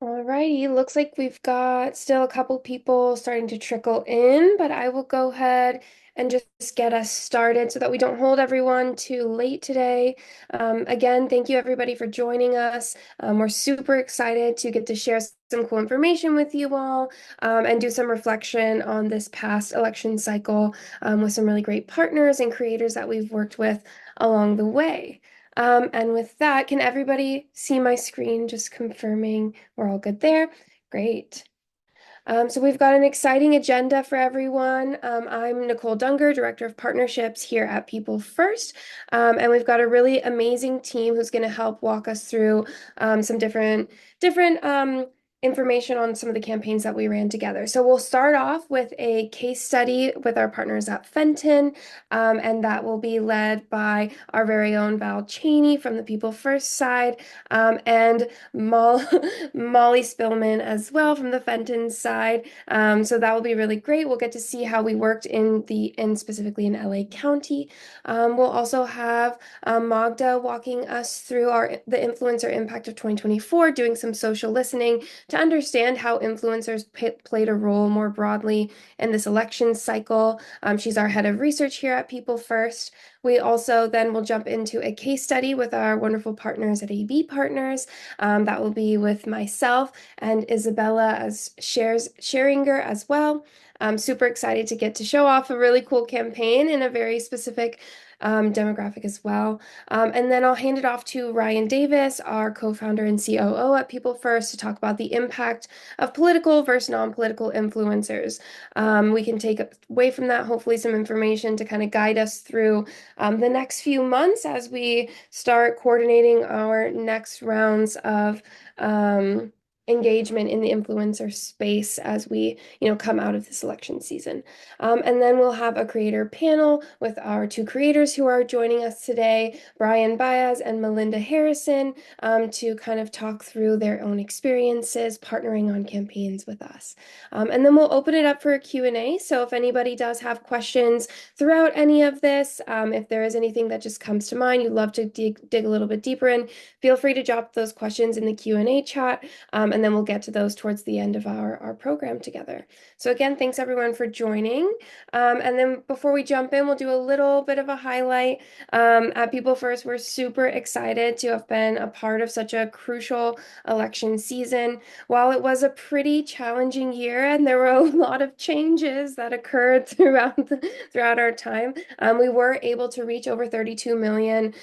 Alrighty, looks like we've got still a couple people starting to trickle in, but I will go ahead and just get us started so that we don't hold everyone too late today. Again, thank you everybody for joining us. We're super excited to get to share some cool information with you all and do some reflection on this past election cycle with some really great partners and creators that we've worked with along the way. And with that, can everybody see my screen? Just confirming we're all good there. Great. So we've got an exciting agenda for everyone. I'm Nicole Dunger, Director of Partnerships here at People First, and we've got a really amazing team who's going to help walk us through some different information on some of the campaigns that we ran together. So we'll start off with a case study with our partners at Fenton, and that will be led by our very own Val Cheney from the People First side, and Molly Spillman as well from the Fenton side. So that will be really great. We'll get to see how we worked in specifically in LA County. We'll also have Magda walking us through the influencer impact of 2024, doing some social listening to understand how influencers played a role more broadly in this election cycle. She's our head of research here at People First. We also then will jump into a case study with our wonderful partners at AB Partners. That will be with myself and Isabella as Sharinger as well. I'm super excited to get to show off a really cool campaign in a very specific demographic as well. And then I'll hand it off to Ryan Davis, our co-founder and COO at People First, to talk about the impact of political versus non-political influencers. We can take away from that, hopefully, some information to kind of guide us through the next few months as we start coordinating our next rounds of engagement in the influencer space as we, come out of this election season. And then we'll have a creator panel with our two creators who are joining us today, Brian Baez and Melinda Harrison, to kind of talk through their own experiences partnering on campaigns with us. And then we'll open it up for a Q&A. So if anybody does have questions throughout any of this, if there is anything that just comes to mind, you'd love to dig a little bit deeper in, feel free to drop those questions in the Q&A chat, and then we'll get to those towards the end of our program together. So again, thanks everyone for joining. And then before we jump in, we'll do a little bit of a highlight. At People First, we're super excited to have been a part of such a crucial election season. While it was a pretty challenging year and there were a lot of changes that occurred throughout our time, we were able to reach over 32 million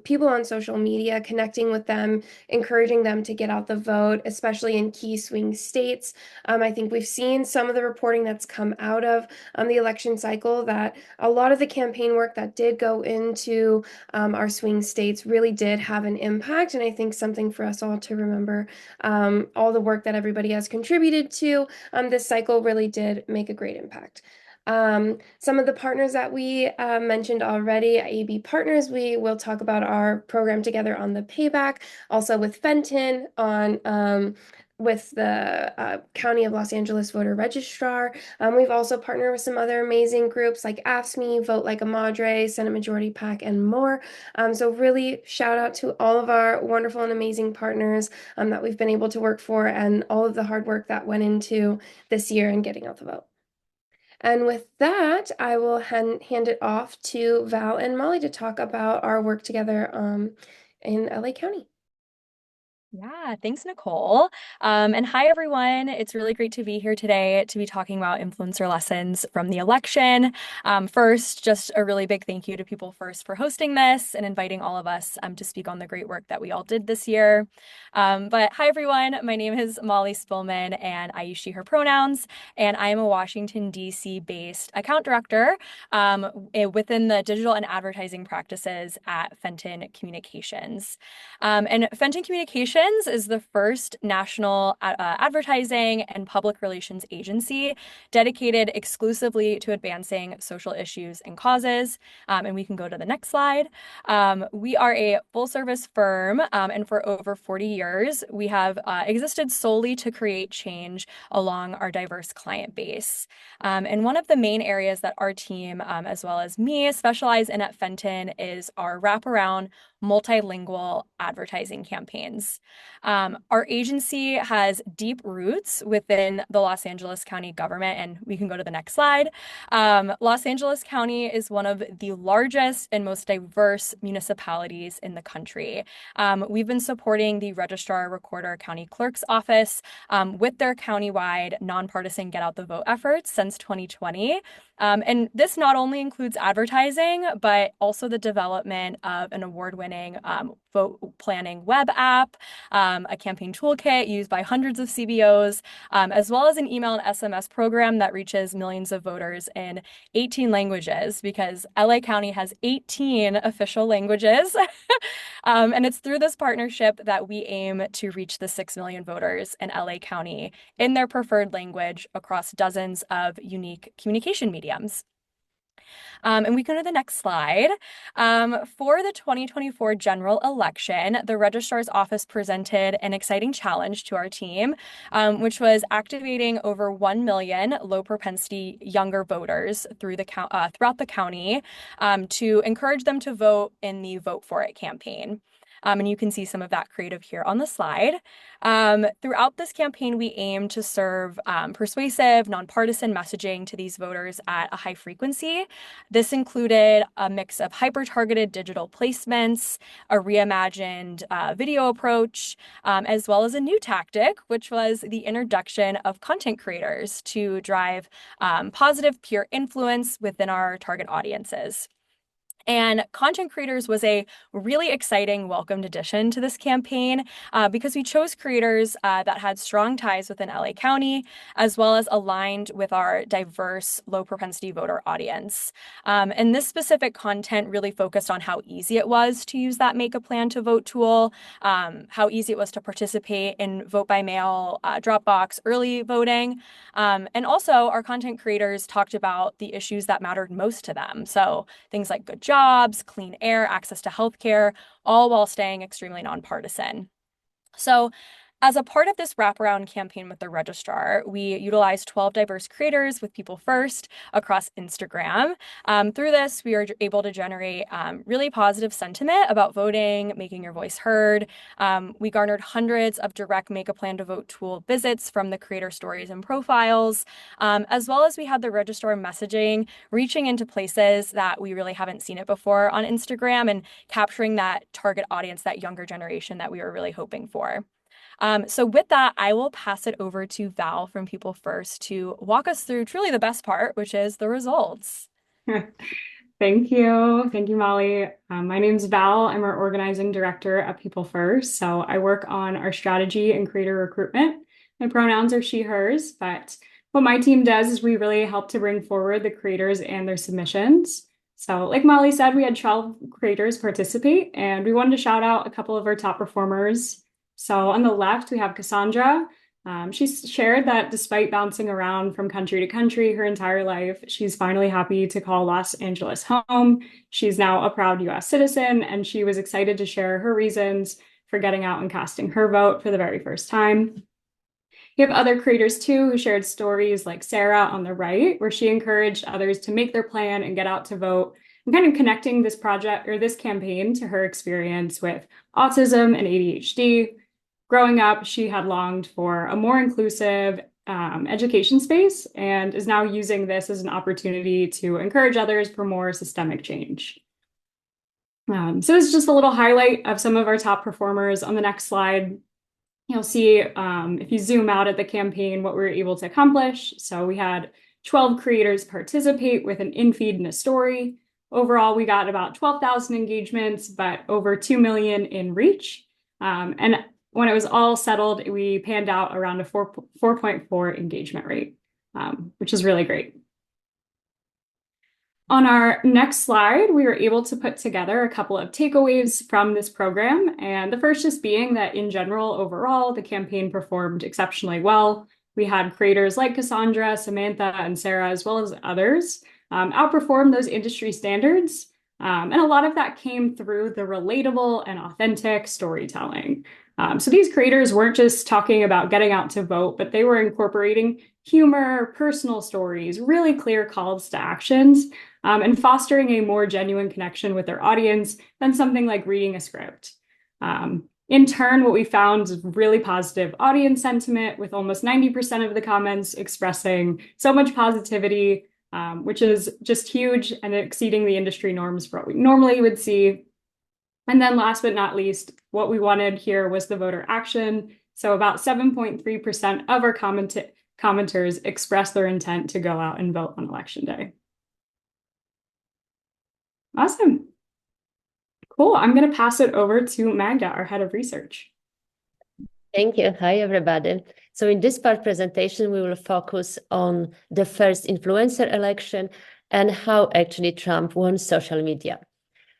people on social media, connecting with them, encouraging them to get out the vote, especially in key swing states. I think we've seen some of the reporting that's come out of the election cycle that a lot of the campaign work that did go into our swing states really did have an impact. And I think something for us all to remember, all the work that everybody has contributed to this cycle really did make a great impact. Some of the partners that we mentioned already, AB Partners, we will talk about our program together on the payback, also with Fenton on with the County of Los Angeles voter registrar. We've also partnered with some other amazing groups like AFSCME, Vote Like a Madre, Senate Majority PAC, and more. So really shout out to all of our wonderful and amazing partners that we've been able to work for and all of the hard work that went into this year and getting out the vote. And with that, I will hand it off to Val and Molly to talk about our work together in LA County. Yeah, thanks, Nicole. And hi, everyone. It's really great to be here today to be talking about influencer lessons from the election. First, just a really big thank you to People First for hosting this and inviting all of us to speak on the great work that we all did this year. But hi, everyone. My name is Molly Spillman, and I use she, her pronouns. And I am a Washington, D.C. based account director within the digital and advertising practices at Fenton Communications. And Fenton Communications is the first national advertising and public relations agency dedicated exclusively to advancing social issues and causes. And we can go to the next slide. We are a full service firm, and for over 40 years, we have existed solely to create change along our diverse client base. And one of the main areas that our team, as well as me, specialize in at Fenton is our wraparound multilingual advertising campaigns. Our agency has deep roots within the Los Angeles County government, and we can go to the next slide. Los Angeles County is one of the largest and most diverse municipalities in the country. We've been supporting the Registrar, Recorder, County Clerk's Office with their countywide nonpartisan Get Out the Vote efforts since 2020. And this not only includes advertising, but also the development of an award-winning vote planning web app, a campaign toolkit used by hundreds of CBOs, as well as an email and SMS program that reaches millions of voters in 18 languages, because LA County has 18 official languages. And it's through this partnership that we aim to reach the 6 million voters in LA County in their preferred language across dozens of unique communication mediums. And we go to the next slide. For the 2024 general election, the registrar's office presented an exciting challenge to our team, which was activating over 1 million low propensity younger voters throughout the county to encourage them to vote in the Vote For It campaign. And you can see some of that creative here on the slide. Throughout this campaign, we aim to serve persuasive, nonpartisan messaging to these voters at a high frequency. This included a mix of hyper-targeted digital placements, a reimagined video approach, as well as a new tactic, which was the introduction of content creators to drive positive peer influence within our target audiences. And content creators was a really exciting, welcomed addition to this campaign because we chose creators that had strong ties within LA County, as well as aligned with our diverse, low propensity voter audience. And this specific content really focused on how easy it was to use that Make a Plan to Vote tool, how easy it was to participate in vote by mail, drop box, early voting. And also, our content creators talked about the issues that mattered most to them. So things like good jobs, clean air, access to healthcare, all while staying extremely nonpartisan. So as a part of this wraparound campaign with the registrar, we utilized 12 diverse creators with People First across Instagram. Through this, we are able to generate really positive sentiment about voting, making your voice heard. We garnered hundreds of direct Make a Plan to Vote tool visits from the creator stories and profiles, as well as we had the registrar messaging reaching into places that we really haven't seen it before on Instagram and capturing that target audience, that younger generation that we were really hoping for. So with that, I will pass it over to Val from People First to walk us through truly the best part, which is the results. Thank you. Thank you, Molly. My name's Val. I'm our organizing director at People First. So I work on our strategy and creator recruitment. My pronouns are she, hers, but what my team does is we really help to bring forward the creators and their submissions. So like Molly said, we had 12 creators participate, and we wanted to shout out a couple of our top performers. So on the left, we have Cassandra. She's shared that despite bouncing around from country to country her entire life, she's finally happy to call Los Angeles home. She's now a proud US citizen, and she was excited to share her reasons for getting out and casting her vote for the very first time. You have other creators too who shared stories like Sarah on the right, where she encouraged others to make their plan and get out to vote, and kind of connecting this project or this campaign to her experience with autism and ADHD. Growing up, she had longed for a more inclusive education space and is now using this as an opportunity to encourage others for more systemic change. So it's just a little highlight of some of our top performers. On the next slide, you'll see if you zoom out at the campaign, what we were able to accomplish. So we had 12 creators participate with an in-feed and a story. Overall, we got about 12,000 engagements, but over 2 million in reach. And when it was all settled, we panned out around a 4.4 engagement rate, which is really great. On our next slide, we were able to put together a couple of takeaways from this program. And the first just being that in general, overall, the campaign performed exceptionally well. We had creators like Cassandra, Samantha, and Sarah, as well as others, outperform those industry standards. And a lot of that came through the relatable and authentic storytelling. So these creators weren't just talking about getting out to vote, but they were incorporating humor, personal stories, really clear calls to actions, and fostering a more genuine connection with their audience than something like reading a script. In turn, what we found is really positive audience sentiment, with almost 90% of the comments expressing so much positivity, which is just huge and exceeding the industry norms for what we normally would see. And then last but not least, what we wanted here was the voter action. So about 7.3% of our commenters expressed their intent to go out and vote on election day. Awesome. Cool. I'm going to pass it over to Magda, our head of research. Thank you. Hi, everybody. So in this part presentation, we will focus on the first influencer election and how actually Trump won social media.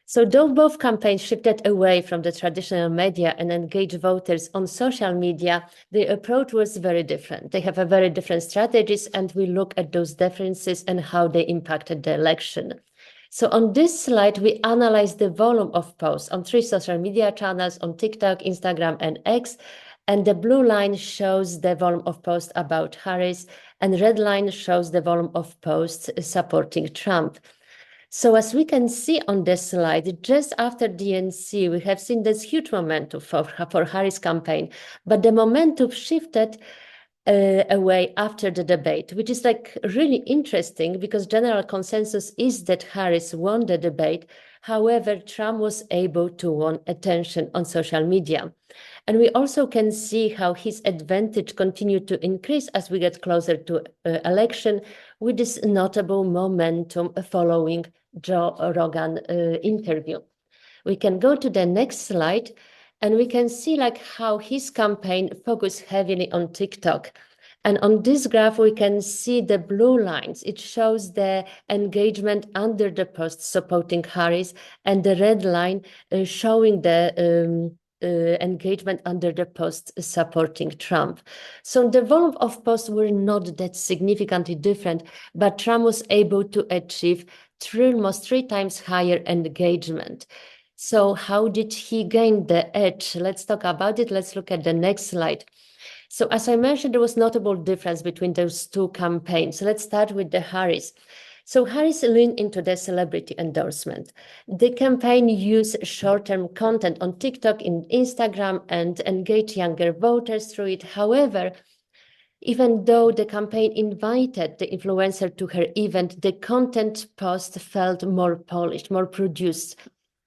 So though both campaigns shifted away from the traditional media and engaged voters on social media, the approach was very different. They have a very different strategies, and we look at those differences and how they impacted the election. So on this slide, we analyze the volume of posts on 3 social media channels, on TikTok, Instagram, and X. And the blue line shows the volume of posts about Harris, and red line shows the volume of posts supporting Trump. So as we can see on this slide, just after DNC, we have seen this huge momentum for Harris' campaign, but the momentum shifted away after the debate, which is like really interesting because general consensus is that Harris won the debate. However, Trump was able to win attention on social media. And we also can see how his advantage continued to increase as we get closer to election, with this notable momentum following Joe Rogan interview. We can go to the next slide, and we can see like how his campaign focused heavily on TikTok. And on this graph, we can see the blue lines. It shows the engagement under the post supporting Harris, and the red line showing the engagement under the post supporting Trump. So the volume of posts were not that significantly different, but Trump was able to achieve almost 3 times higher engagement. So how did he gain the edge? Let's talk about it. Let's look at the next slide. So as I mentioned, there was notable difference between those 2 campaigns. Let's start with the Harris. So Harris leaned into the celebrity endorsement. The campaign used short-term content on TikTok and Instagram and engaged younger voters through it. However, even though the campaign invited the influencer to her event, the content post felt more polished, more produced,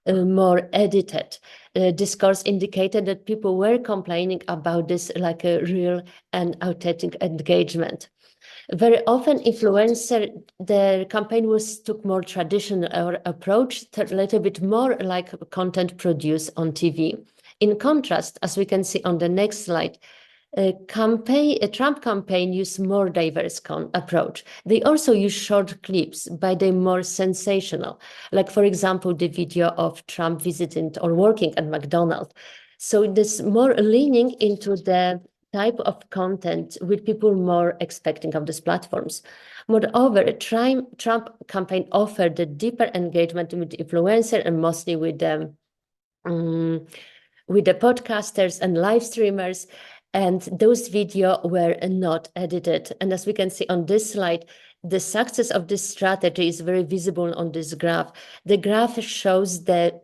more edited. Discourse indicated that people were complaining about this like a real and authentic engagement. Very often, the campaign took more traditional approach, a little bit more like content produced on TV. In contrast, as we can see on the next slide, a Trump campaign used more diverse approach. They also use short clips, but they're more sensational. Like, for example, the video of Trump visiting or working at McDonald's. So this more leaning into the type of content with people more expecting of these platforms. Moreover, Trump campaign offered a deeper engagement with the influencer and mostly with the podcasters and live streamers. And those videos were not edited. And as we can see on this slide, the success of this strategy is very visible on this graph. The graph shows the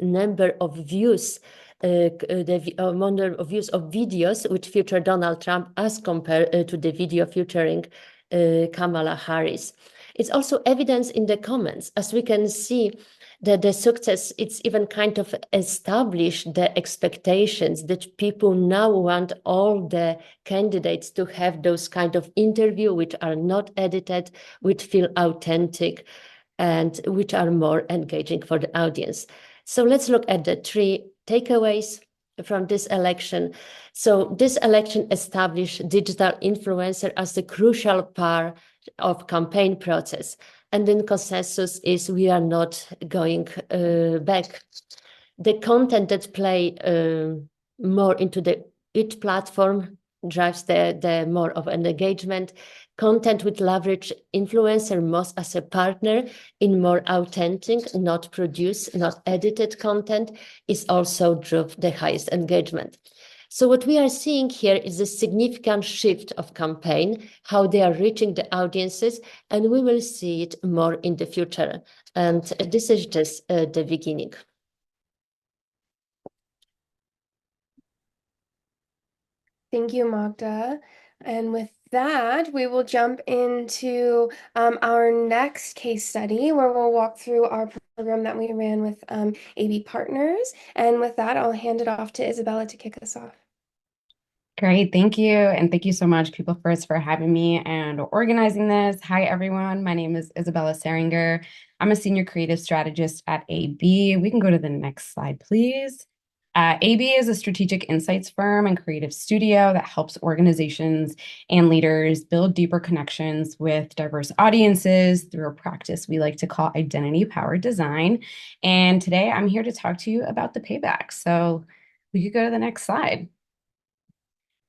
number of views, number of views of videos which feature Donald Trump as compared to the video featuring Kamala Harris. It's also evidence in the comments, as we can see that the success, it's even kind of established the expectations that people now want all the candidates to have those kind of interview which are not edited, which feel authentic, and which are more engaging for the audience. So let's look at the 3 takeaways from this election. So this election established digital influencer as the crucial part of campaign process. And then consensus is we are not going back. The content that play more into each platform drives the more of an engagement. Content with leverage influencer most as a partner in more authentic, not produced, not edited content is also drove the highest engagement. So what we are seeing here is a significant shift of campaign, how they are reaching the audiences, and we will see it more in the future. And this is just the beginning. Thank you, Magda. And with that, we will jump into our next case study where we'll walk through our program that we ran with AB Partners. And with that, I'll hand it off to Isabella to kick us off. Great, thank you. And thank you so much, People First, for having me and organizing this. Hi, everyone. My name is Isabella Seringer. I'm a senior creative strategist at AB. We can go to the next slide, please. AB is a strategic insights firm and creative studio that helps organizations and leaders build deeper connections with diverse audiences through a practice we like to call identity-powered design. And today I'm here to talk to you about the payback. So we could go to the next slide.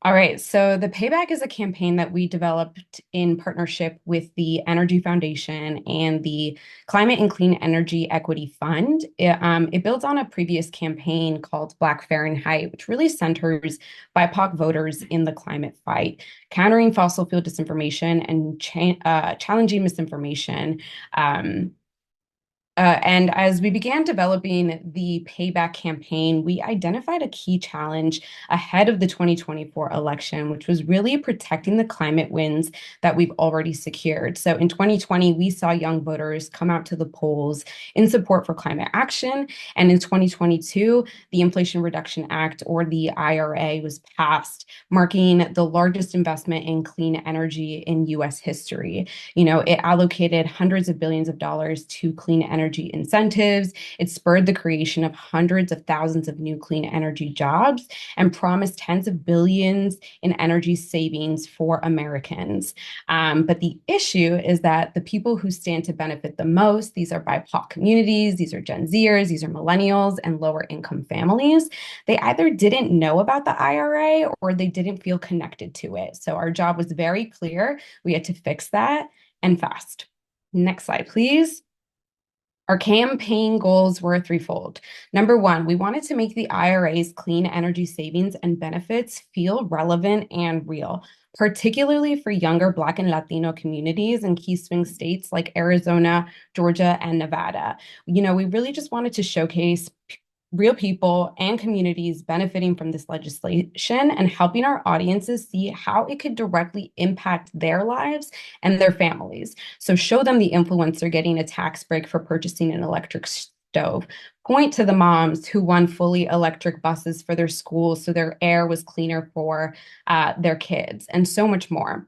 All right, so the Payback is a campaign that we developed in partnership with the Energy Foundation and the Climate and Clean Energy Equity Fund. It builds on a previous campaign called Black Fahrenheit, which really centers BIPOC voters in the climate fight, countering fossil fuel disinformation and challenging misinformation. And as we began developing the Payback campaign, we identified a key challenge ahead of the 2024 election, which was really protecting the climate wins that we've already secured. So in 2020, we saw young voters come out to the polls in support for climate action. And in 2022, the Inflation Reduction Act, or the IRA, was passed, marking the largest investment in clean energy in US history. You know, it allocated hundreds of billions of dollars to clean energy incentives. It spurred the creation of hundreds of thousands of new clean energy jobs and promised tens of billions in energy savings for Americans. But the issue is that the people who stand to benefit the most, these are BIPOC communities, these are Gen Zers, these are millennials and lower income families. They either didn't know about the IRA or they didn't feel connected to it. So our job was very clear. We had to fix that and fast. Next slide, please. Our campaign goals were threefold. Number one, we wanted to make the IRA's clean energy savings and benefits feel relevant and real, particularly for younger Black and Latino communities in key swing states like Arizona, Georgia, and Nevada. You know, we really just wanted to showcase real people and communities benefiting from this legislation and helping our audiences see how it could directly impact their lives and their families. So show them the influencer getting a tax break for purchasing an electric stove. Point to the moms who won fully electric buses for their schools so their air was cleaner for their kids, and so much more.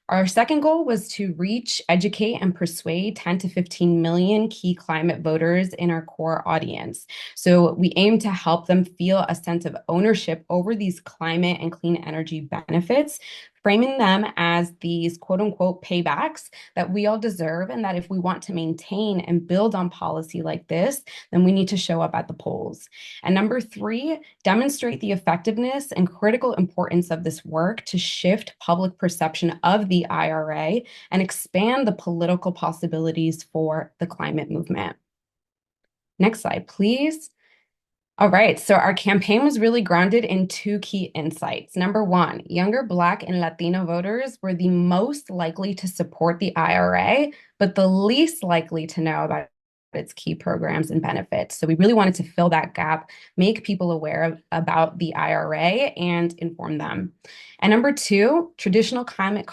Our second goal was to reach, educate, and persuade 10 to 15 million key climate voters in our core audience. So we aim to help them feel a sense of ownership over these climate and clean energy benefits, framing them as these quote unquote paybacks that we all deserve, and that if we want to maintain and build on policy like this, then we need to show up at the polls. And number three, demonstrate the effectiveness and critical importance of this work to shift public perception of the IRA and expand the political possibilities for the climate movement. Next slide, please. All right, so our campaign was really grounded in two key insights. Number one, younger Black and Latino voters were the most likely to support the IRA, but the least likely to know about its key programs and benefits. So we really wanted to fill that gap, make people aware about the IRA and inform them. And number two, traditional climate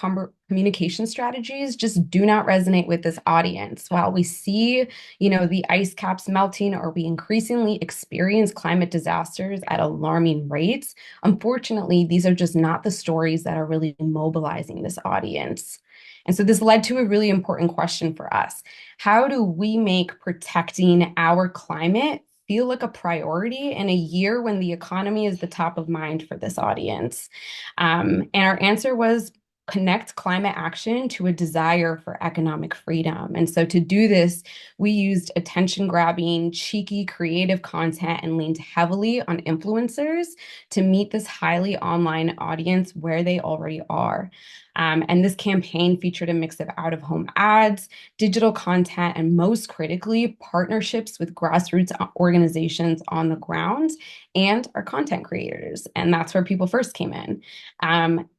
communication strategies just do not resonate with this audience. While we see, you know, the ice caps melting or we increasingly experience climate disasters at alarming rates, unfortunately, these are just not the stories that are really mobilizing this audience. And so this led to a really important question for us. How do we make protecting our climate feel like a priority in a year when the economy is the top of mind for this audience? And our answer was connect climate action to a desire for economic freedom. And so to do this, we used attention-grabbing, cheeky, creative content and leaned heavily on influencers to meet this highly online audience where they already are. And this campaign featured a mix of out-of-home ads, digital content, and most critically, partnerships with grassroots organizations on the ground and our content creators. And that's where People First came in.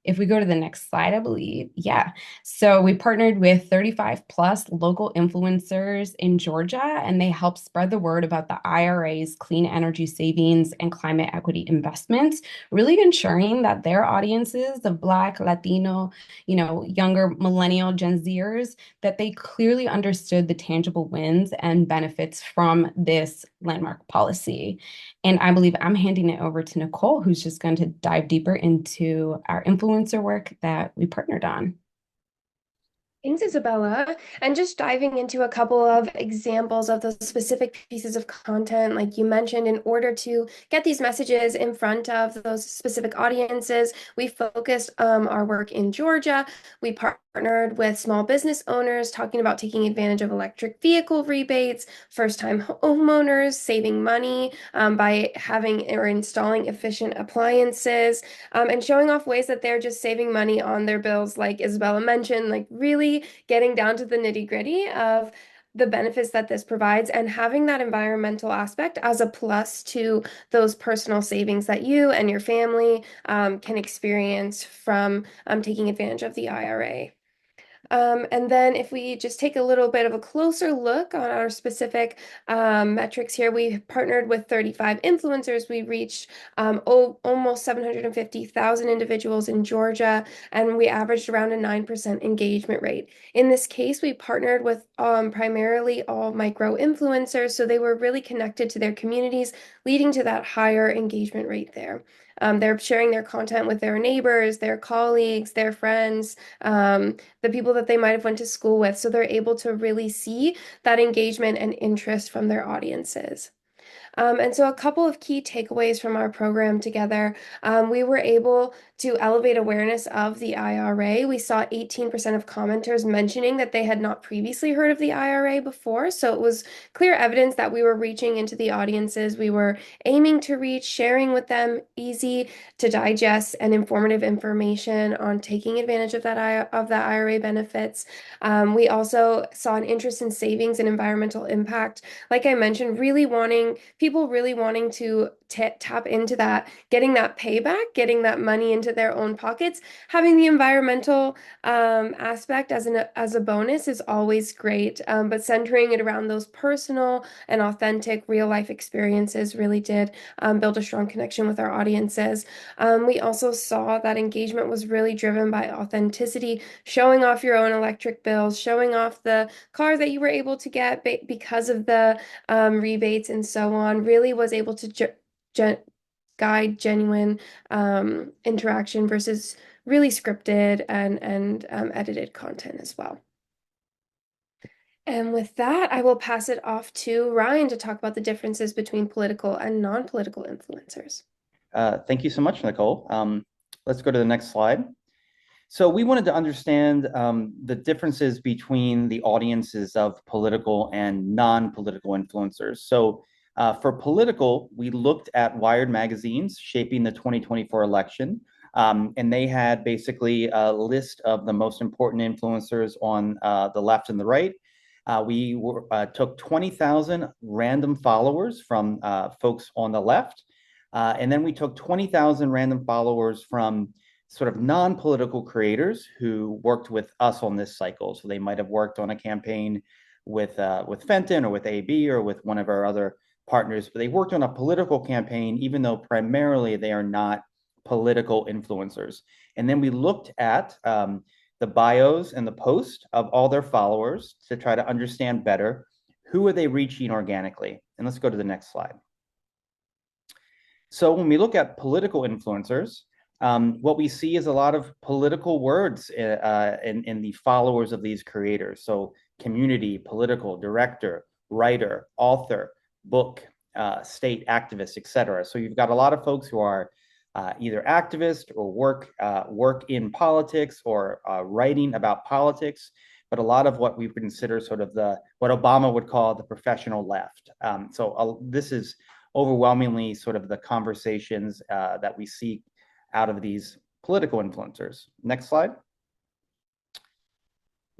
If we go to the next slide, I believe, yeah. So we partnered with 35 plus local influencers in Georgia, and they helped spread the word about the IRA's clean energy savings and climate equity investments, really ensuring that their audiences of Black, Latino, younger millennial Gen Zers, that they clearly understood the tangible wins and benefits from this landmark policy. And I believe I'm handing it over to Nicole, who's just going to dive deeper into our influencer work that we partnered on. Thanks, Isabella. And just diving into a couple of examples of those specific pieces of content, like you mentioned, in order to get these messages in front of those specific audiences, we focused our work in Georgia. We partnered with small business owners talking about taking advantage of electric vehicle rebates, first-time homeowners saving money by having or installing efficient appliances, and showing off ways that they're just saving money on their bills, like Isabella mentioned, like really getting down to the nitty-gritty of the benefits that this provides and having that environmental aspect as a plus to those personal savings that you and your family can experience from taking advantage of the IRA. And then if we just take a little bit of a closer look on our specific metrics here, we partnered with 35 influencers. We reached almost 750,000 individuals in Georgia, and we averaged around a 9% engagement rate. In this case, we partnered with primarily all micro influencers, so they were really connected to their communities, leading to that higher engagement rate there. They're sharing their content with their neighbors, their colleagues, their friends, the people that they might have went to school with, so they're able to really see that engagement and interest from their audiences. And so a couple of key takeaways from our program together, we were able to elevate awareness of the IRA. We saw 18% of commenters mentioning that they had not previously heard of the IRA before. So it was clear evidence that we were reaching into the audiences we were aiming to reach, sharing with them easy to digest and informative information on taking advantage of the IRA benefits. We also saw an interest in savings and environmental impact. Like I mentioned, people really wanting to tap into that, getting that payback, getting that money into their own pockets. Having the environmental aspect as a bonus is always great, but centering it around those personal and authentic real life experiences really did build a strong connection with our audiences. We also saw that engagement was really driven by authenticity, showing off your own electric bills, showing off the car that you were able to get because of the rebates and so on, really was able to guide genuine interaction versus really scripted and edited content as well. And with that, I will pass it off to Ryan to talk about the differences between political and non-political influencers. Thank you so much, Nicole. Let's go to the next slide. So we wanted to understand the differences between the audiences of political and non-political influencers. So for political, we looked at Wired magazines shaping the 2024 election, and they had basically a list of the most important influencers on the left and the right. We took 20,000 random followers from folks on the left, and then we took 20,000 random followers from sort of non-political creators who worked with us on this cycle. So they might have worked on a campaign with Fenton or with AB or with one of our other partners, but they worked on a political campaign, even though primarily they are not political influencers. And then we looked at the bios and the post of all their followers to try to understand better who are they reaching organically. And let's go to the next slide. So when we look at political influencers, what we see is a lot of political words in the followers of these creators. So community, political, director, writer, author, book, state activist, etc. So you've got a lot of folks who are either activists or work in politics or writing about politics, but a lot of what we consider sort of what Obama would call the professional left. This is overwhelmingly sort of the conversations that we see out of these political influencers. Next slide.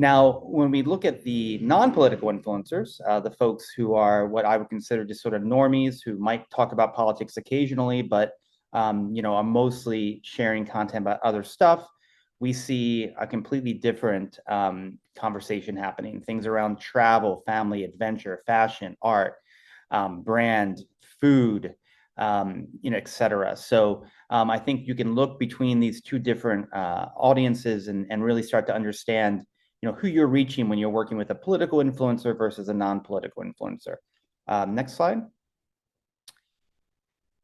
Now, when we look at the non-political influencers, the folks who are what I would consider just sort of normies who might talk about politics occasionally, but are mostly sharing content about other stuff, we see a completely different conversation happening. Things around travel, family, adventure, fashion, art, brand, food, et cetera. So I think you can look between these two different audiences and really start to understand who you're reaching when you're working with a political influencer versus a non-political influencer. Next slide.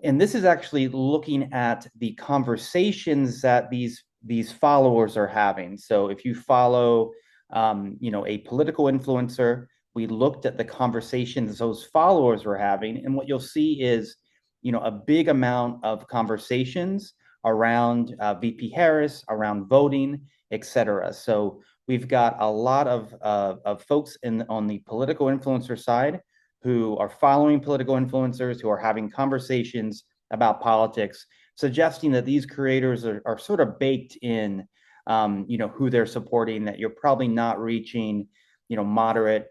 And this is actually looking at the conversations that these followers are having. So if you follow, a political influencer, we looked at the conversations those followers were having, and what you'll see is, a big amount of conversations around VP Harris, around voting, et cetera. So we've got a lot of folks on the political influencer side who are following political influencers, who are having conversations about politics, suggesting that these creators are sort of baked in, who they're supporting, that you're probably not reaching, moderate,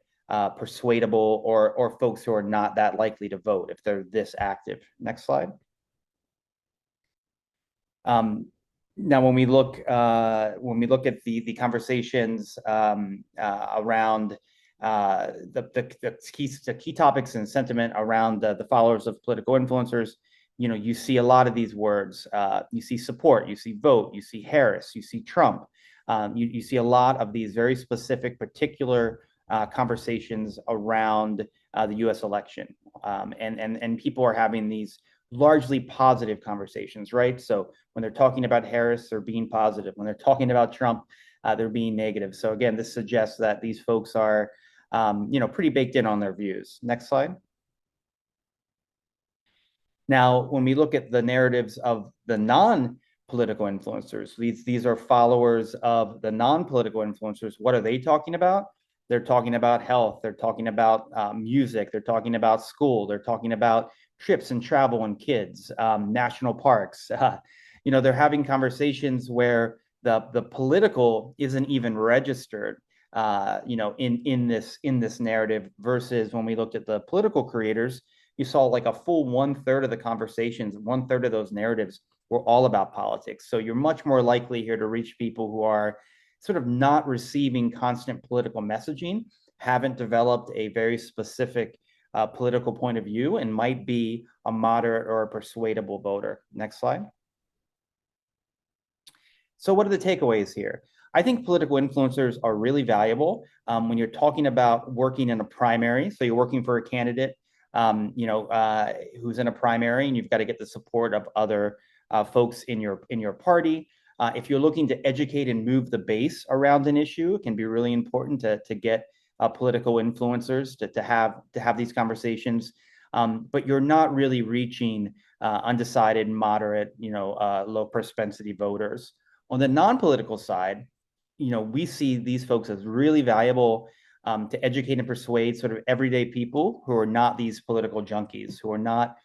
persuadable, or folks who are not that likely to vote if they're this active. Next slide. Now, when we look at the conversations around the key topics and sentiment around the followers of political influencers, you see a lot of these words. You see support, you see vote, you see Harris, you see Trump. You see a lot of these very specific, particular conversations around the U.S. election, and people are having these largely positive conversations, right? So when they're talking about Harris, they're being positive. When they're talking about Trump, they're being negative. So again, this suggests that these folks are, pretty baked in on their views. Next slide. Now, when we look at the narratives of the non-political influencers, these are followers of the non-political influencers. What are they talking about? They're talking about health. They're talking about music. They're talking about school. They're talking about trips and travel and kids, national parks. They're having conversations where the political isn't even registered, in this narrative. Versus when we looked at the political creators, you saw like a full 1/3 of the conversations, 1/3 of those narratives were all about politics. So you're much more likely here to reach people who are sort of not receiving constant political messaging, haven't developed a very specific political point of view, and might be a moderate or a persuadable voter. Next slide. So what are the takeaways here? I think political influencers are really valuable when you're talking about working in a primary. So you're working for a candidate, who's in a primary, and you've got to get the support of other folks in your party. If you're looking to educate and move the base around an issue, it can be really important to get political influencers to have these conversations. But you're not really reaching undecided, moderate, low propensity voters. On the non-political side, we see these folks as really valuable to educate and persuade sort of everyday people who are not these political junkies, who are not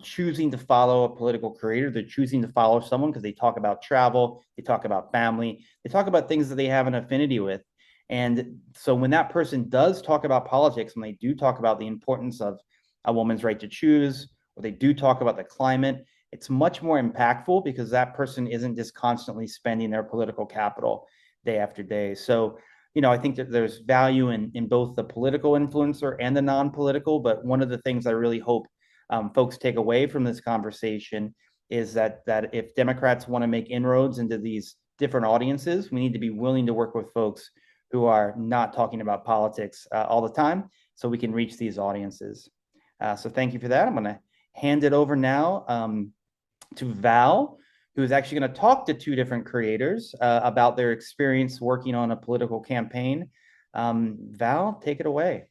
choosing to follow a political creator. They're choosing to follow someone because they talk about travel, they talk about family, they talk about things that they have an affinity with. And so when that person does talk about politics, when they do talk about the importance of a woman's right to choose, or they do talk about the climate, it's much more impactful because that person isn't just constantly spending their political capital day after day. So, I think that there's value in both the political influencer and the non-political. But one of the things I really hope folks take away from this conversation is that if Democrats want to make inroads into these different audiences, we need to be willing to work with folks who are not talking about politics all the time, so we can reach these audiences. So thank you for that. I'm going to hand it over now to Val, who's actually going to talk to two different creators about their experience working on a political campaign. Val, take it away.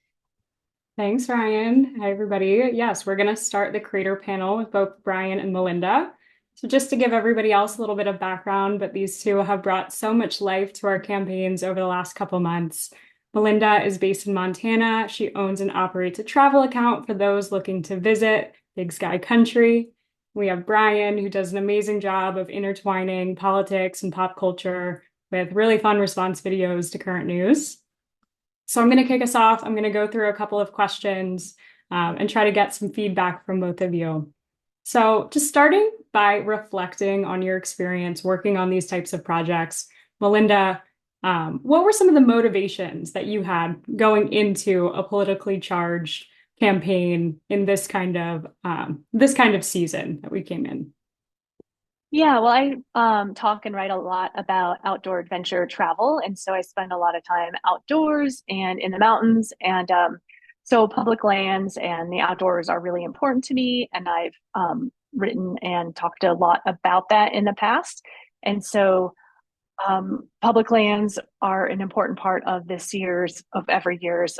Thanks, Ryan. Hi, everybody. Yes, we're going to start the creator panel with both Brian and Melinda. So just to give everybody else a little bit of background, but these two have brought so much life to our campaigns over the last couple months. Melinda is based in Montana. She owns and operates a travel account for those looking to visit Big Sky Country. We have Brian, who does an amazing job of intertwining politics and pop culture with really fun response videos to current news. So I'm going to kick us off. I'm going to go through a couple of questions and try to get some feedback from both of you. So just starting by reflecting on your experience working on these types of projects, Melinda, what were some of the motivations that you had going into a politically charged campaign in this kind of season that we came in? Yeah, well, I talk and write a lot about outdoor adventure travel, and so I spend a lot of time outdoors and in the mountains, and so public lands and the outdoors are really important to me, and I've written and talked a lot about that in the past, and so public lands are an important part of every year's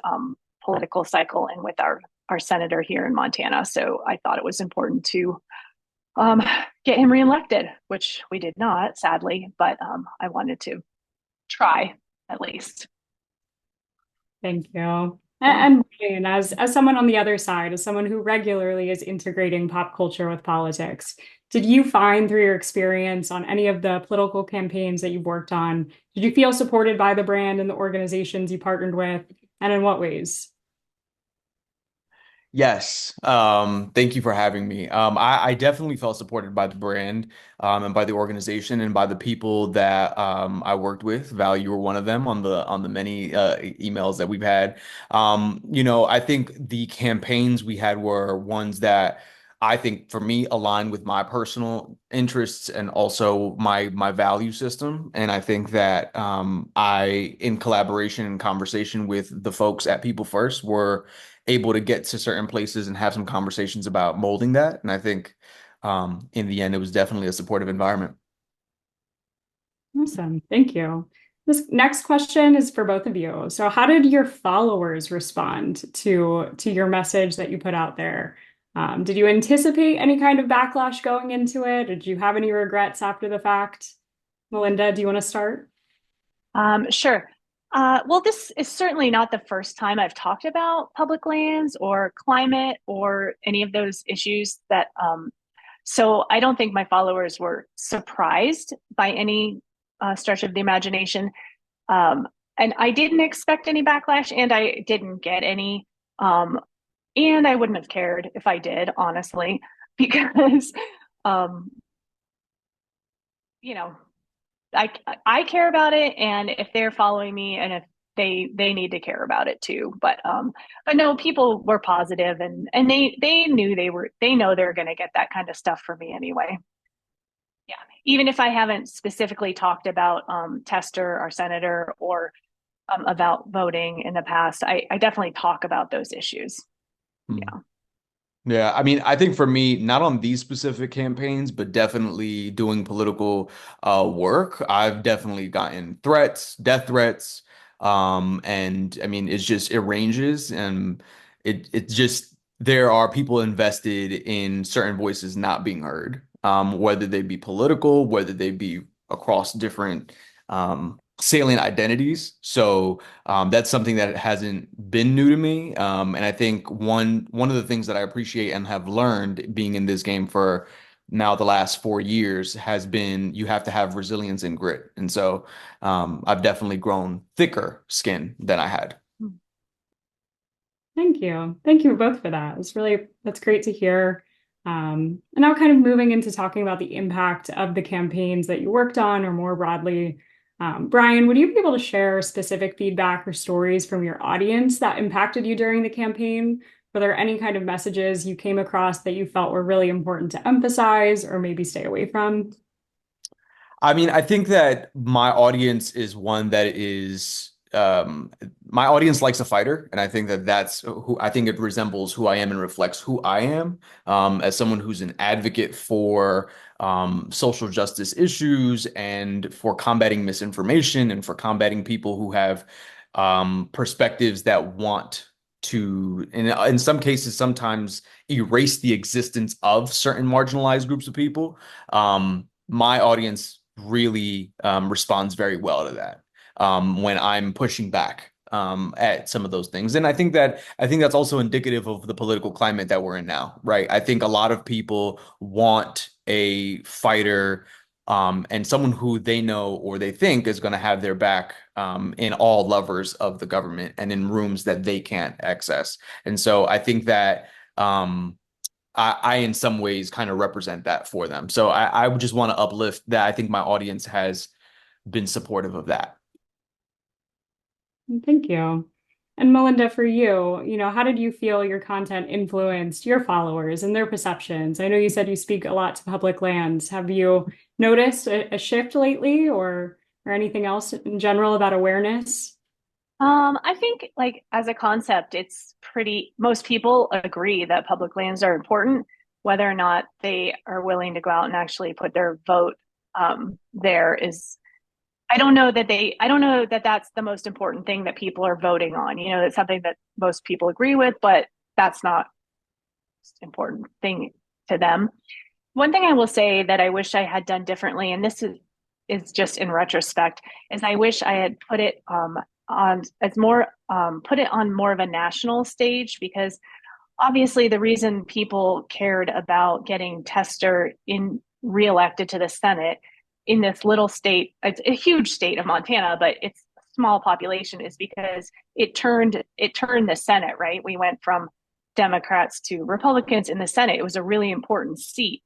political cycle, and with our senator here in Montana, so I thought it was important to um, get him reelected, which we did not, sadly, but I wanted to try at least. Thank you. And Brian, as someone on the other side, as someone who regularly is integrating pop culture with politics, did you find through your experience on any of the political campaigns that you've worked on, did you feel supported by the brand and the organizations you partnered with, and in what ways? Yes. Thank you for having me. I definitely felt supported by the brand, and by the organization and by the people that I worked with. Val, you were one of them on the many emails that we've had. I think the campaigns we had were ones that I think for me align with my personal interests and also my value system. And I think that in collaboration and conversation with the folks at People First, were able to get to certain places and have some conversations about molding that. And I think in the end, it was definitely a supportive environment. Awesome. Thank you. This next question is for both of you. So how did your followers respond to your message that you put out there? Did you anticipate any kind of backlash going into it? Did you have any regrets after the fact? Melinda, do you want to start? Sure. Well, this is certainly not the first time I've talked about public lands or climate or any of those issues so I don't think my followers were surprised by any stretch of the imagination. And I didn't expect any backlash, and I didn't get any. And I wouldn't have cared if I did, honestly, because, um, you know, I care about it, and if they're following me, and if they need to care about it too. But no, people were positive, and they knew they know they're going to get that kind of stuff from me anyway. Yeah, even if I haven't specifically talked about Tester, our senator, or about voting in the past, I definitely talk about those issues. Hmm. Yeah. Yeah, I mean, I think for me, not on these specific campaigns, but definitely doing political work, I've definitely gotten threats, death threats. And I mean, it ranges, and it's just there are people invested in certain voices not being heard, whether they be political, whether they be across different salient identities. So that's something that hasn't been new to me. And I think one of the things that I appreciate and have learned being in this game for now the last 4 years has been you have to have resilience and grit. And so I've definitely grown thicker skin than I had. Thank you. Thank you both for that. That's great to hear. And now kind of moving into talking about the impact of the campaigns that you worked on, or more broadly, Brian, would you be able to share specific feedback or stories from your audience that impacted you during the campaign? Were there any kind of messages you came across that you felt were really important to emphasize or maybe stay away from? I mean, I think that my audience is one that is my audience likes a fighter, and I think that that's who I think it resembles who I am and reflects who I am as someone who's an advocate for social justice issues and for combating misinformation and for combating people who have perspectives that want to, in some cases, sometimes erase the existence of certain marginalized groups of people. My audience really responds very well to that when I'm pushing back at some of those things. And I think that's also indicative of the political climate that we're in now, right? I think a lot of people want a fighter and someone who they know or they think is going to have their back in all levers of the government and in rooms that they can't access. And so I think that I in some ways kind of represent that for them. So I would just want to uplift that. I think my audience has been supportive of that. Thank you. And Melinda, for you, how did you feel your content influenced your followers and their perceptions? I know you said you speak a lot to public lands. Have you noticed a shift lately or anything else in general about awareness? I think like as a concept, most people agree that public lands are important, whether or not they are willing to go out and actually put their vote there is I don't know that that's the most important thing that people are voting on. It's something that most people agree with, but that's not an important thing to them. One thing I will say that I wish I had done differently, and is just in retrospect, is I wish I had put it on as more put it on more of a national stage, because obviously the reason people cared about getting Tester in reelected to the Senate in this little state, it's a huge state of Montana, but it's a small population, is because it turned the Senate, right? We went from Democrats to Republicans in the Senate. It was a really important seat.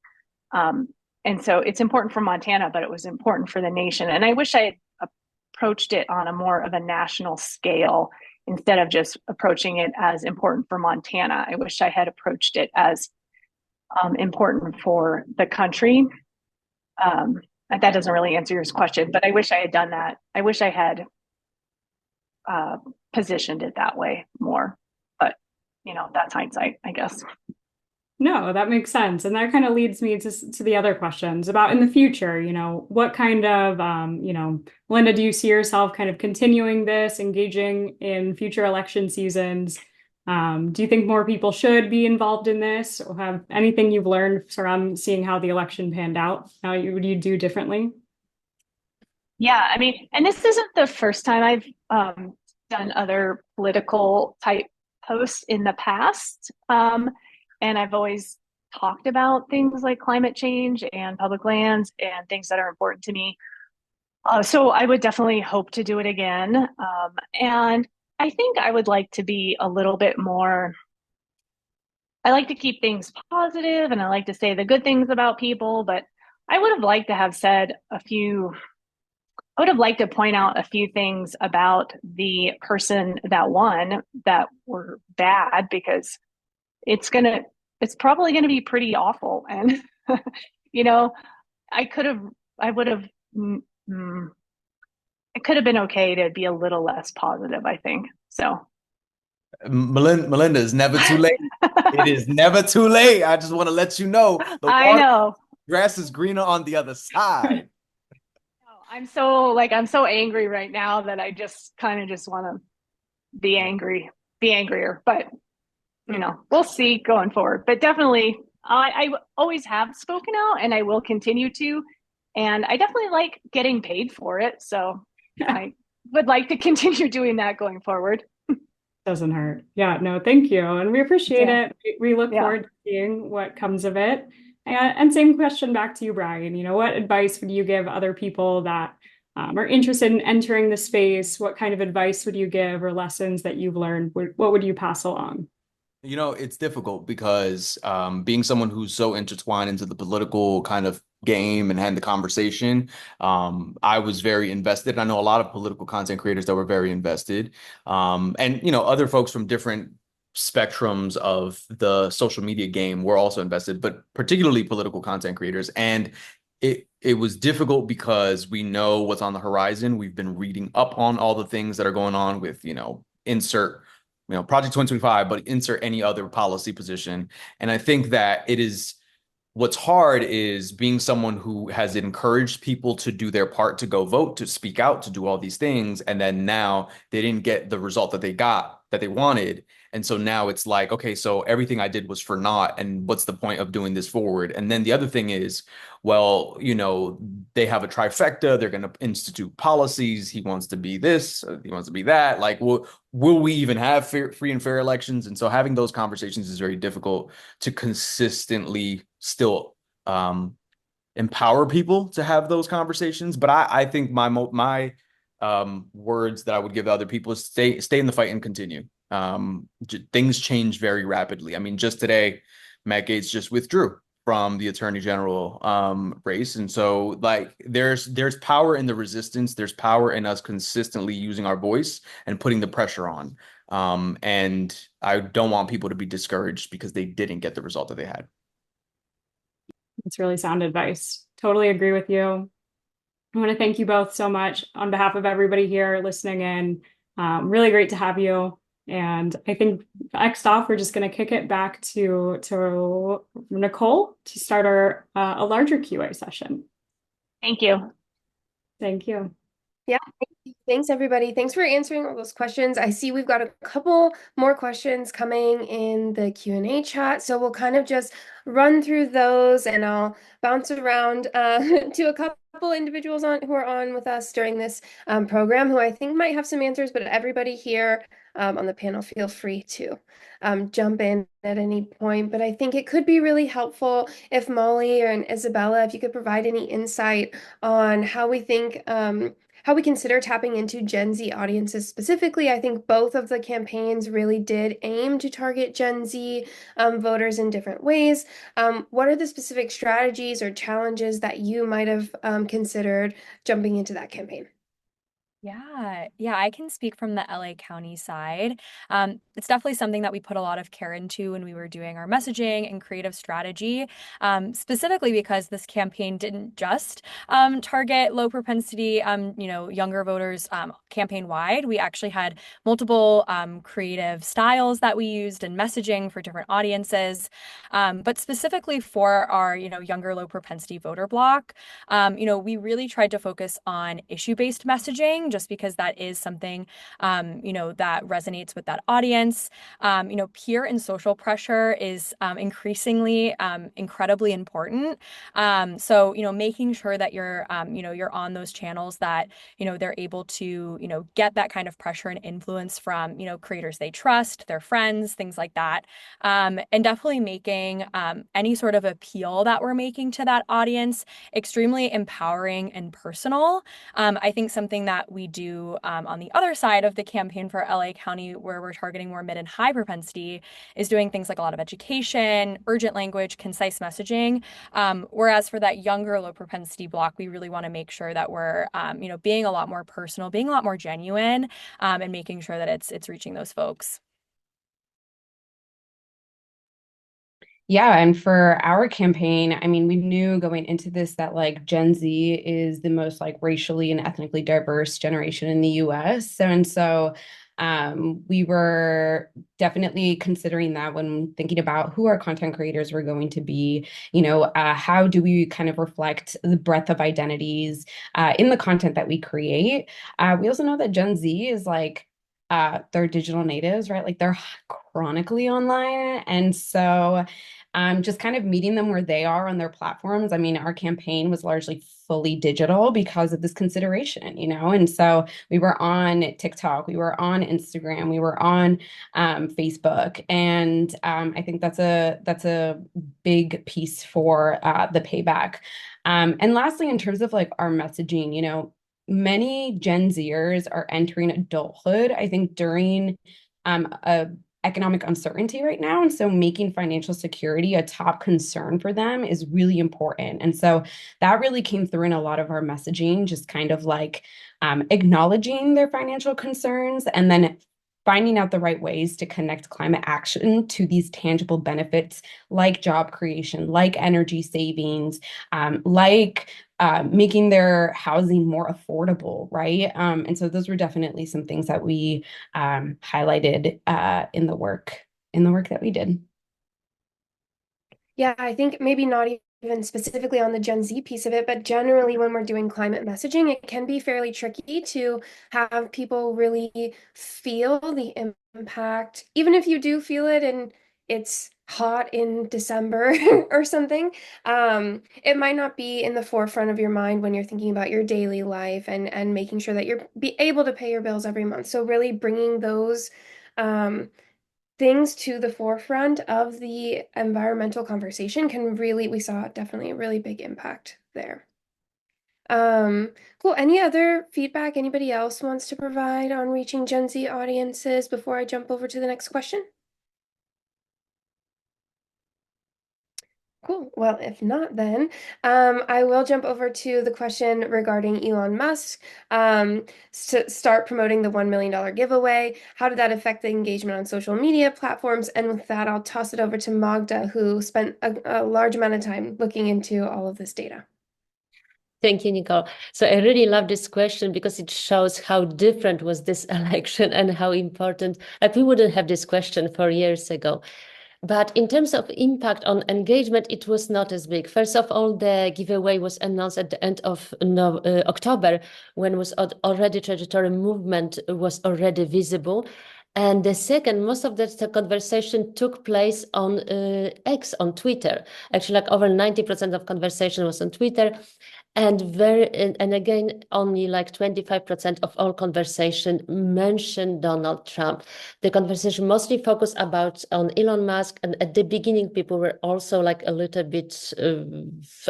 Um, and so it's important for Montana, but it was important for the nation. And I wish I had approached it on a more of a national scale instead of just approaching it as important for Montana. I wish I had approached it as important for the country. That doesn't really answer your question, but I wish I had done that. I wish I had positioned it that way more. But, that's hindsight, I guess. No, that makes sense. And that kind of leads me to the other questions about in the future, what kind of, Linda, do you see yourself kind of continuing this, engaging in future election seasons? Do you think more people should be involved in this, or have anything you've learned around seeing how the election panned out? How would you do differently? Yeah, I mean, and this isn't the first time I've done other political type posts in the past. And I've always talked about things like climate change and public lands and things that are important to me. So I would definitely hope to do it again. And I think I would like to be a little bit more, I like to keep things positive and I like to say the good things about people, but I would have liked to have said I would have liked to point out a few things about the person that won that were bad, because it's probably gonna be pretty awful. And you know, I could have, I would have, it could have been okay to be a little less positive, I think. So, Melinda, it's never too late. It is never too late. I just want to let you know I know. grass is greener on the other side. I'm so angry right now that I just kind of just want to be angrier. But we'll see going forward. But definitely, I always have spoken out, and I will continue to. And I definitely like getting paid for it. So I would like to continue doing that going forward. Doesn't hurt. Yeah, no, thank you. And we appreciate Yeah. it. We look forward to seeing what comes of it. And same question back to you, Brian. What advice would you give other people that are interested in entering the space? What kind of advice would you give, or lessons that you've learned? What would you pass along? It's difficult because being someone who's so intertwined into the political kind of game and had the conversation, I was very invested. I know a lot of political content creators that were very invested, and other folks from different spectrums of the social media game were also invested, but particularly political content creators. And it was difficult because we know what's on the horizon. We've been reading up on all the things that are going on with insert Project 2025, but insert any other policy position. And I think that what's hard is being someone who has encouraged people to do their part, to go vote, to speak out, to do all these things. And then now they didn't get the result that they wanted. And so now it's like, okay, so everything I did was for naught. And what's the point of doing this forward? And then the other thing is, well, they have a trifecta. They're going to institute policies. He wants to be this, he wants to be that. Like, will we even have free and fair elections? And so having those conversations is very difficult to consistently still empower people to have those conversations. But I think my words that I would give to other people is stay in the fight and continue. Things change very rapidly. I mean, just today, Matt Gaetz just withdrew from the attorney general race, and so like there's power in the resistance. There's power in us consistently using our voice and putting the pressure on. And I don't want people to be discouraged because they didn't get the result that they had. It's really sound advice. Totally agree with you. I want to thank you both so much on behalf of everybody here listening in. Really great to have you. And I think next off, we're just going to kick it back to Nicole to start our a larger QA session. Thank you. Thank you. Yeah, thanks everybody. Thanks for answering all those questions. I see we've got a couple more questions coming in the Q&A chat, so we'll kind of just run through those and I'll bounce around to a couple individuals who are on with us during this program who I think might have some answers, but everybody here on the panel, feel free to jump in at any point. But I think it could be really helpful if Molly and Isabella, if you could provide any insight on how we think how we consider tapping into Gen Z audiences specifically. I think both of the campaigns really did aim to target Gen Z voters in different ways. What are the specific strategies or challenges that you might have considered jumping into that campaign? Yeah, I can speak from the LA County side. It's definitely something that we put a lot of care into when we were doing our messaging and creative strategy, specifically because this campaign didn't just target low propensity, younger voters campaign wide. We actually had multiple creative styles that we used and messaging for different audiences, but specifically for our, younger low propensity voter block, we really tried to focus on issue-based messaging just because that is something, that resonates with that audience. Peer and social pressure is increasingly incredibly important. So, making sure that you're on those channels that, they're able to, get that kind of pressure and influence from, creators they trust, their friends, things like that. And definitely making any sort of appeal that we're making to that audience extremely empowering and personal. I think something that we do on the other side of the campaign for LA County, where we're targeting more mid and high propensity, is doing things like a lot of education, urgent language, concise messaging. Whereas for that younger low propensity block, we really want to make sure that we're, being a lot more personal, being a lot more genuine, and making sure that it's reaching those folks. Yeah, and for our campaign, I mean, we knew going into this that like Gen Z is the most like racially and ethnically diverse generation in the US. We were definitely considering that when thinking about who our content creators were going to be, how do we kind of reflect the breadth of identities in the content that we create. We also know that Gen Z is like, they're digital natives, right? Like they're chronically online. And so just kind of meeting them where they are on their platforms. I mean, our campaign was largely fully digital because of this consideration, and so we were on TikTok, we were on Instagram, we were on Facebook, and I think that's a big piece for the payback. And lastly, in terms of like our messaging, many Gen Zers are entering adulthood, I think, during a economic uncertainty right now. And so making financial security a top concern for them is really important. And so that really came through in a lot of our messaging, just kind of like acknowledging their financial concerns and then finding out the right ways to connect climate action to these tangible benefits like job creation, like energy savings, like making their housing more affordable, right? And so those were definitely some things that we highlighted in the work that we did. Yeah, I think maybe not even specifically on the Gen Z piece of it, but generally when we're doing climate messaging, it can be fairly tricky to have people really feel the impact, even if you do feel it and it's hot in December or something. It might not be in the forefront of your mind when you're thinking about your daily life and making sure that you're be able to pay your bills every month. So really bringing those things to the forefront of the environmental conversation can really, we saw definitely a really big impact. there. Cool. Any other feedback anybody else wants to provide on reaching Gen Z audiences before I jump over to the next question? Cool. Well, if not, then I will jump over to the question regarding Elon Musk. To start promoting the $1 million giveaway. How did that affect the engagement on social media platforms? And with that, I'll toss it over to Magda, who spent a large amount of time looking into all of this data. Thank you, Nicole. So I really love this question because it shows how different was this election and how important, like we wouldn't have this question 4 years ago. But in terms of impact on engagement, it was not as big. First of all, the giveaway was announced at the end of October, when was already trajectory movement was already visible. And the second, most of the conversation took place on X, on Twitter. Actually, like over 90% of conversation was on Twitter. And again, only like 25% of all conversation mentioned Donald Trump. The conversation mostly focused on Elon Musk, and at the beginning, people were also like a little bit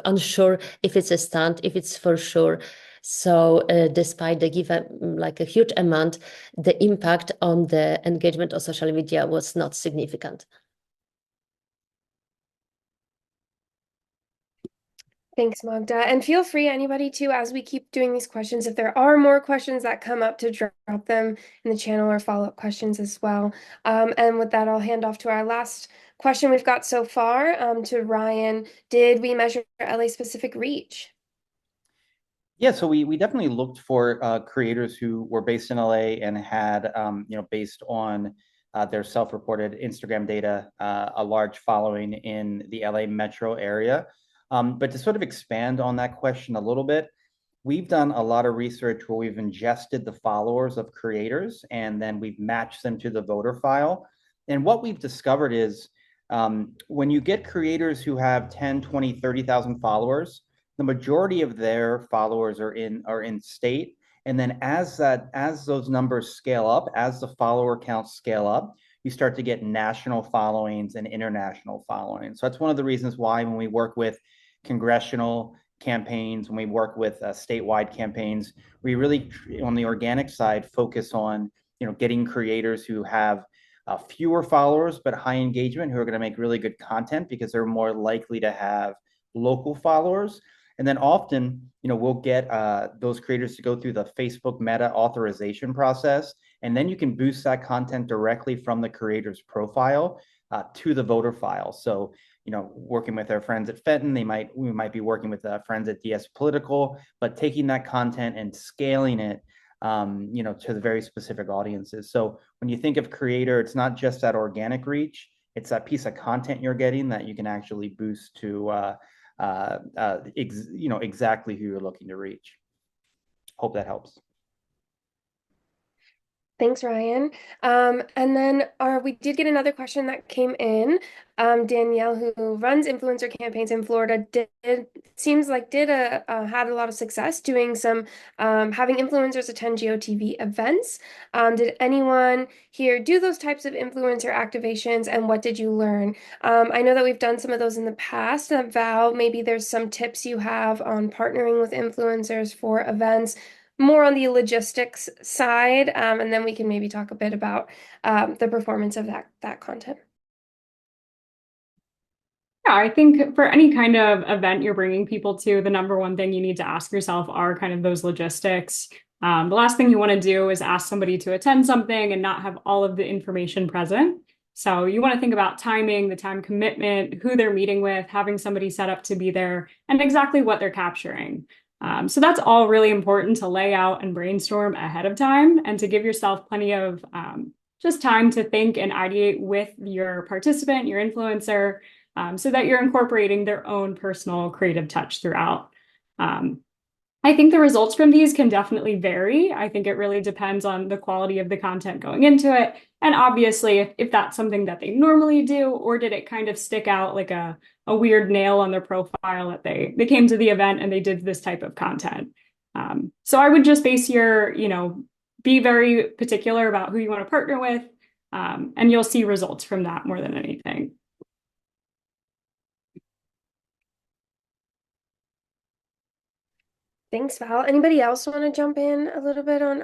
unsure if it's a stunt, if it's for sure. So despite they give like a huge amount, the impact on the engagement of social media was not significant. Thanks, Magda. And feel free, anybody, to, as we keep doing these questions, if there are more questions that come up, to drop them in the channel or follow-up questions as well. And with that, I'll hand off to our last question we've got so far, to Ryan. Did we measure LA-specific reach? Yeah, so we definitely looked for creators who were based in LA and had, based on their self-reported Instagram data, a large following in the LA metro area. But to sort of expand on that question a little bit, we've done a lot of research where we've ingested the followers of creators and then we've matched them to the voter file. And what we've discovered is when you get creators who have 10, 20, 30,000 followers, the majority of their followers are in state. And then as those numbers scale up, as the follower counts scale up, you start to get national followings and international followings. So that's one of the reasons why when we work with congressional campaigns, when we work with statewide campaigns, we really, on the organic side, focus on getting creators who have fewer followers but high engagement, who are going to make really good content because they're more likely to have local followers. And then often, we'll get those creators to go through the Facebook Meta authorization process, and then you can boost that content directly from the creator's profile to the voter file. So, working with our friends at Fenton, we might be working with friends at DS Political, but taking that content and scaling it, to the very specific audiences. So when you think of creator, it's not just that organic reach; it's that piece of content you're getting that you can actually boost to. Exactly who you're looking to reach. Hope that helps. Thanks, Ryan. And then we did get another question that came in. Danielle, who runs influencer campaigns in Florida, had a lot of success doing some having influencers attend GOTV events. Did anyone here do those types of influencer activations, and what did you learn? I know that we've done some of those in the past. Val, maybe there's some tips you have on partnering with influencers for events, more on the logistics side, and then we can maybe talk a bit about the performance of that content. Yeah, I think for any kind of event you're bringing people to, the number one thing you need to ask yourself are kind of those logistics. The last thing you want to do is ask somebody to attend something and not have all of the information present. So you want to think about timing, the time commitment, who they're meeting with, having somebody set up to be there, and exactly what they're capturing. So that's all really important to lay out and brainstorm ahead of time, and to give yourself plenty of just time to think and ideate with your participant, your influencer, so that you're incorporating their own personal creative touch throughout. I think the results from these can definitely vary. I think it really depends on the quality of the content going into it. And obviously, if that's something that they normally do, or did it kind of stick out like a weird nail on their profile that they came to the event and they did this type of content. So I would just base be very particular about who you want to partner with, and you'll see results from that more than anything. Thanks, Val. Anybody else want to jump in a little bit on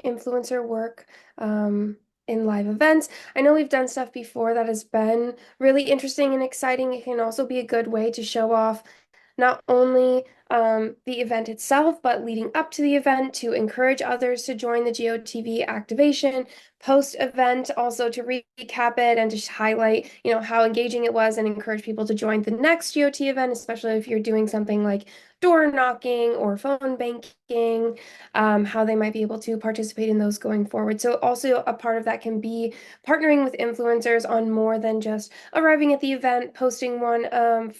influencer work in live events? I know we've done stuff before that has been really interesting and exciting. It can also be a good way to show off not only the event itself, but leading up to the event to encourage others to join the GOTV activation, post-event also to recap it and just highlight, how engaging it was and encourage people to join the next GOT event, especially if you're doing something like door knocking or phone banking, how they might be able to participate in those going forward. So also a part of that can be partnering with influencers on more than just arriving at the event, posting one,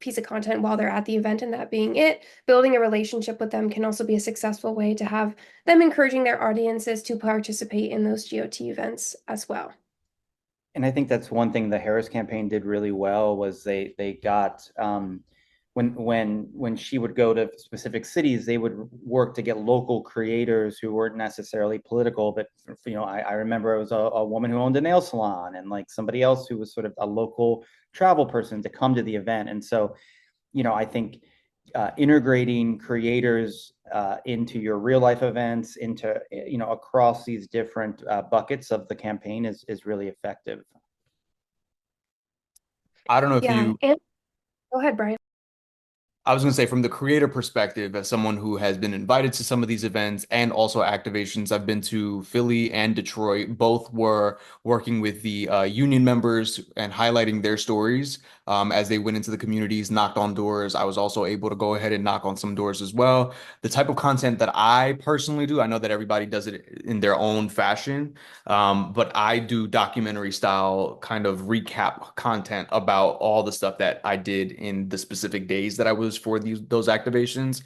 piece of content while they're at the event and that being it. Building a relationship with them can also be a successful way to have them encouraging their audiences to participate in those GOT events as well. And I think that's one thing the Harris campaign did really well was they got when she would go to specific cities, they would work to get local creators who weren't necessarily political, but I remember it was a woman who owned a nail salon and like somebody else who was sort of a local travel person to come to the event. And so, I think integrating creators into your real life events, into across these different buckets of the campaign is really effective. I don't know if Yeah, you and go ahead, Brian. I was going to say, from the creator perspective, as someone who has been invited to some of these events and also activations, I've been to Philly and Detroit. Both were working with the union members and highlighting their stories as they went into the communities, knocked on doors. I was also able to go ahead and knock on some doors as well. The type of content that I personally do, I know that everybody does it in their own fashion, but I do documentary style kind of recap content about all the stuff that I did in the specific days that I was for those activations.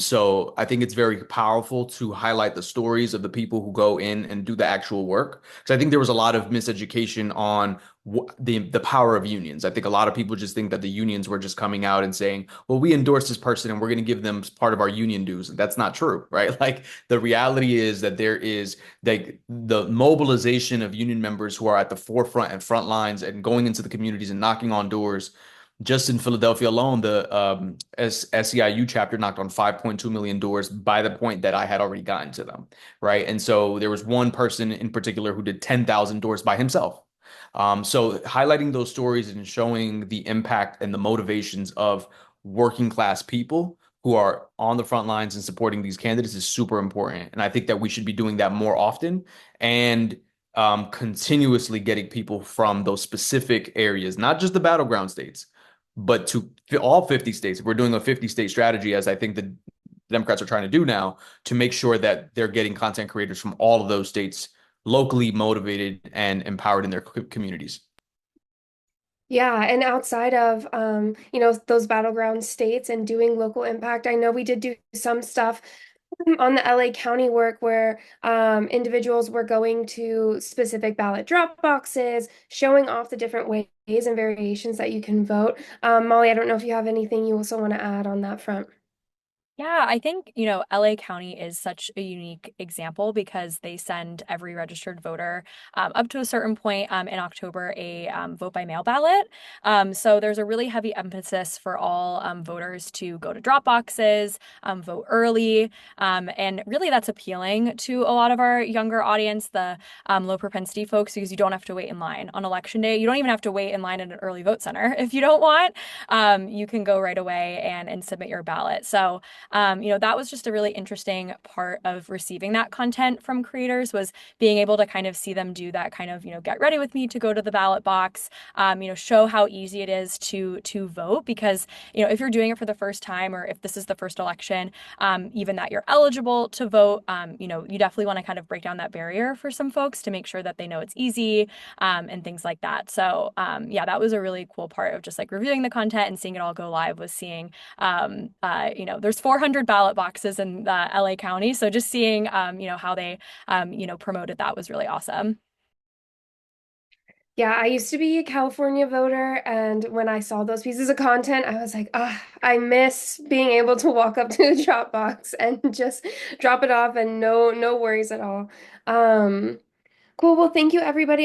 So I think it's very powerful to highlight the stories of the people who go in and do the actual work. Because I think there was a lot of miseducation on the power of unions. I think a lot of people just think that the unions were just coming out and saying, well, we endorse this person and we're going to give them part of our union dues. That's not true, right? Like the reality is that there is the mobilization of union members who are at the forefront and front lines and going into the communities and knocking on doors. Just in Philadelphia alone, the SEIU chapter knocked on 5.2 million doors by the point that I had already gotten to them, right? And so there was one person in particular who did 10,000 doors by himself. So highlighting those stories and showing the impact and the motivations of working class people who are on the front lines and supporting these candidates is super important. And I think that we should be doing that more often and continuously getting people from those specific areas, not just the battleground states, but to all 50 states. If we're doing a 50-state strategy, as I think the Democrats are trying to do now, to make sure that they're getting content creators from all of those states locally motivated and empowered in their communities. Yeah, and outside of those battleground states and doing local impact, I know we did do some stuff on the LA County work where individuals were going to specific ballot drop boxes, showing off the different ways and variations that you can vote. Molly, I don't know if you have anything you also want to add on that front. Yeah, I think, LA County is such a unique example because they send every registered voter up to a certain point in October a vote by mail ballot. So there's a really heavy emphasis for all voters to go to drop boxes, vote early. And really that's appealing to a lot of our younger audience, the low propensity folks, because you don't have to wait in line on election day. You don't even have to wait in line at an early vote center if you don't want. You can go right away and submit your ballot. So that was just a really interesting part of receiving that content from creators was being able to kind of see them do that kind of, get ready with me to go to the ballot box, show how easy it is to vote because, if you're doing it for the first time or if this is the first election, even that you're eligible to vote, you definitely want to kind of break down that barrier for some folks to make sure that they know it's easy and things like that. So yeah, that was a really cool part of just like reviewing the content and seeing it all go live was seeing, there's 400 ballot boxes in LA County. So just seeing, how they, promoted that was really awesome. Yeah, I used to be a California voter, and when I saw those pieces of content, I was like, ah, I miss being able to walk up to the drop box and just drop it off and no worries at all. Cool. Well, thank you, everybody.